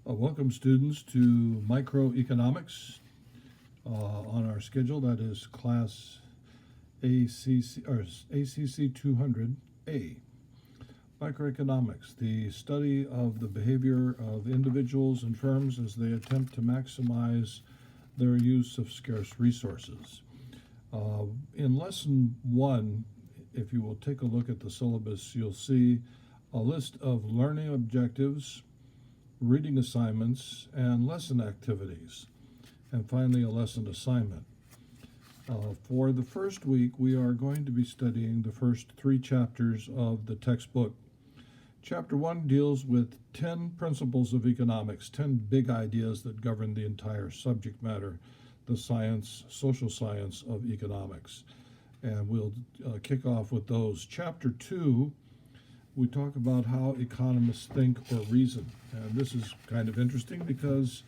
Welcome students to microeconomics on our schedule. That is class ACC 200A. Microeconomics, the study of the behavior of individuals and firms as they attempt to maximize their use of scarce resources. In lesson 1, if you will take a look at the syllabus, you'll see a list of learning objectives, reading assignments, and lesson activities, and finally a lesson assignment. For the first week, we are going to be studying the first 3 chapters of the textbook. Chapter 1 deals with 10 principles of economics, 10 big ideas that govern the entire subject matter, the science, social science of economics. And we'll kick off with those. Chapter 2, we talk about how economists think or reason. And this is kind of interesting because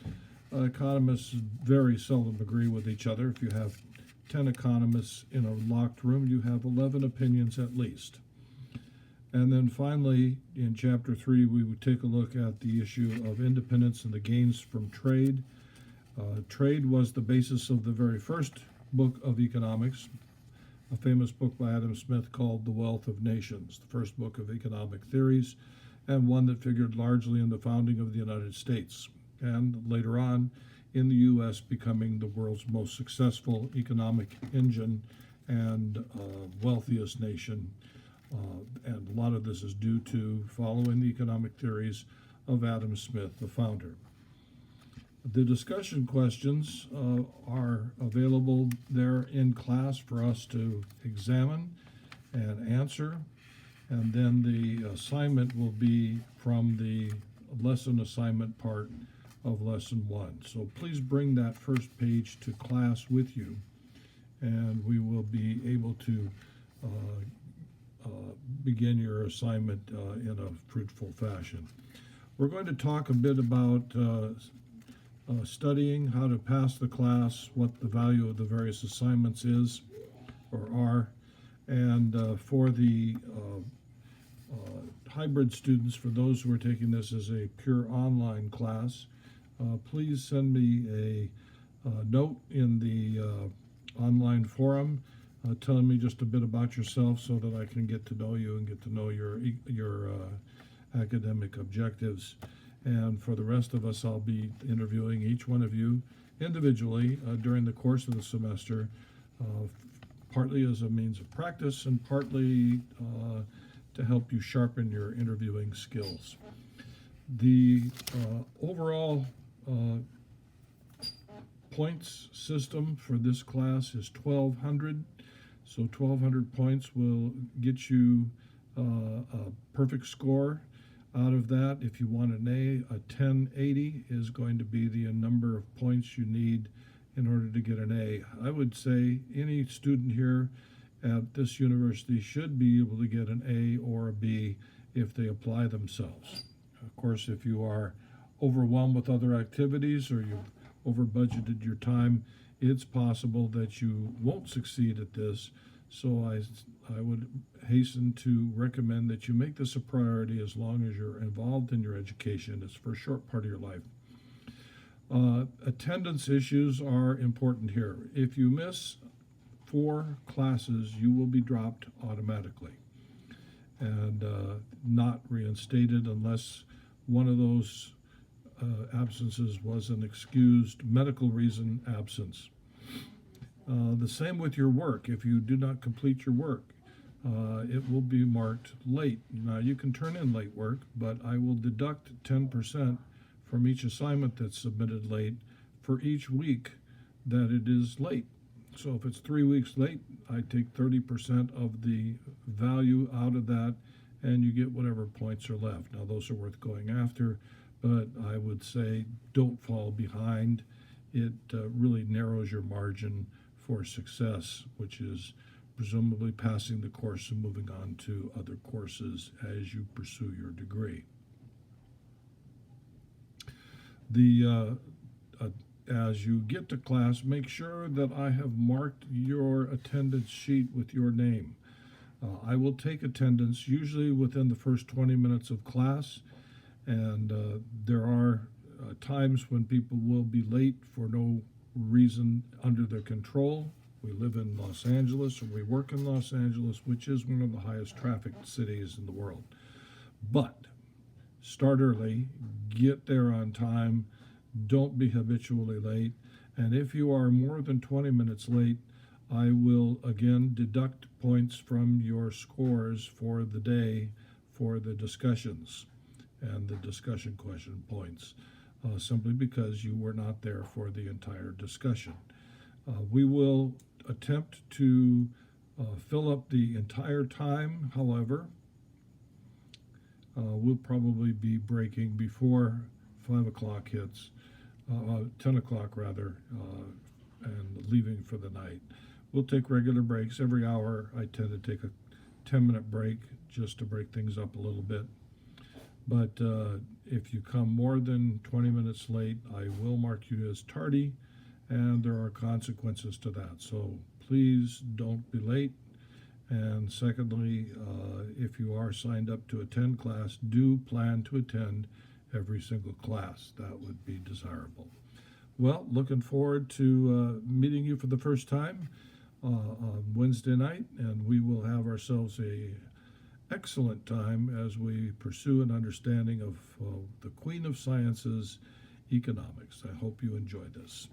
economists very seldom agree with each other. If you have 10 economists in a locked room, you have 11 opinions at least. And then finally, in Chapter 3, we would take a look at the issue of independence and the gains from trade. Trade was the basis of the very first book of economics, a famous book by Adam Smith called The Wealth of Nations, the first book of economic theories, and one that figured largely in the founding of the United States, and later on in the U.S. becoming the world's most successful economic engine and wealthiest nation. And a lot of this is due to following the economic theories of Adam Smith, the founder. The discussion questions are available there in class for us to examine and answer, and then the assignment will be from the lesson assignment part of lesson 1. So please bring that first page to class with you, and we will be able to begin your assignment in a fruitful fashion. We're going to talk a bit about studying, how to pass the class, what the value of the various assignments is or are, and for the hybrid students, for those who are taking this as a pure online class, please send me a note in the online forum telling me just a bit about yourself so that I can get to know you and get to know your academic objectives. And for the rest of us, I'll be interviewing each one of you individually during the course of the semester, partly as a means of practice and partly to help you sharpen your interviewing skills. The overall points system for this class is 1,200. So 1,200 points will get you a perfect score. Out of that, if you want an A, a 1080 is going to be the number of points you need in order to get an A. I would say any student here at this university should be able to get an A or a B if they apply themselves. Of course, if you are overwhelmed with other activities or you've over budgeted your time, it's possible that you won't succeed at this. So I would hasten to recommend that you make this a priority as long as you're involved in your education. It's for a short part of your life. Attendance issues are important here. If you miss 4 classes, you will be dropped automatically and not reinstated unless one of those absences was an excused medical reason absence. The same with your work. If you do not complete your work, it will be marked late. Now, you can turn in late work, but I will deduct 10% from each assignment that's submitted late for each week that it is late. So if it's 3 weeks late, I take 30% of the value out of that, and you get whatever points are left. Now, those are worth going after, but I would say don't fall behind. It really narrows your margin for success, which is presumably passing the course and moving on to other courses as you pursue your degree. As you get to class, make sure that I have marked your attendance sheet with your name. I will take attendance usually within the first 20 minutes of class, and there are times when people will be late for no reason under their control. We live in Los Angeles, or we work in Los Angeles, which is one of the highest trafficked cities in the world. But start early, get there on time, don't be habitually late, and if you are more than 20 minutes late, I will again deduct points from your scores for the day for the discussions and the discussion question points, simply because you were not there for the entire discussion. We will attempt to fill up the entire time. However, we'll probably be breaking before 5 o'clock hits, 10 o'clock rather, and leaving for the night. We'll take regular breaks every hour. I tend to take a 10-minute break just to break things up a little bit. But if you come more than 20 minutes late, I will mark you as tardy, and there are consequences to that. So please don't be late. And secondly, if you are signed up to attend class, do plan to attend every single class. That would be desirable. Well, looking forward to meeting you for the first time on Wednesday night, and we will have ourselves a excellent time as we pursue an understanding of the Queen of Sciences, economics. I hope you enjoy this.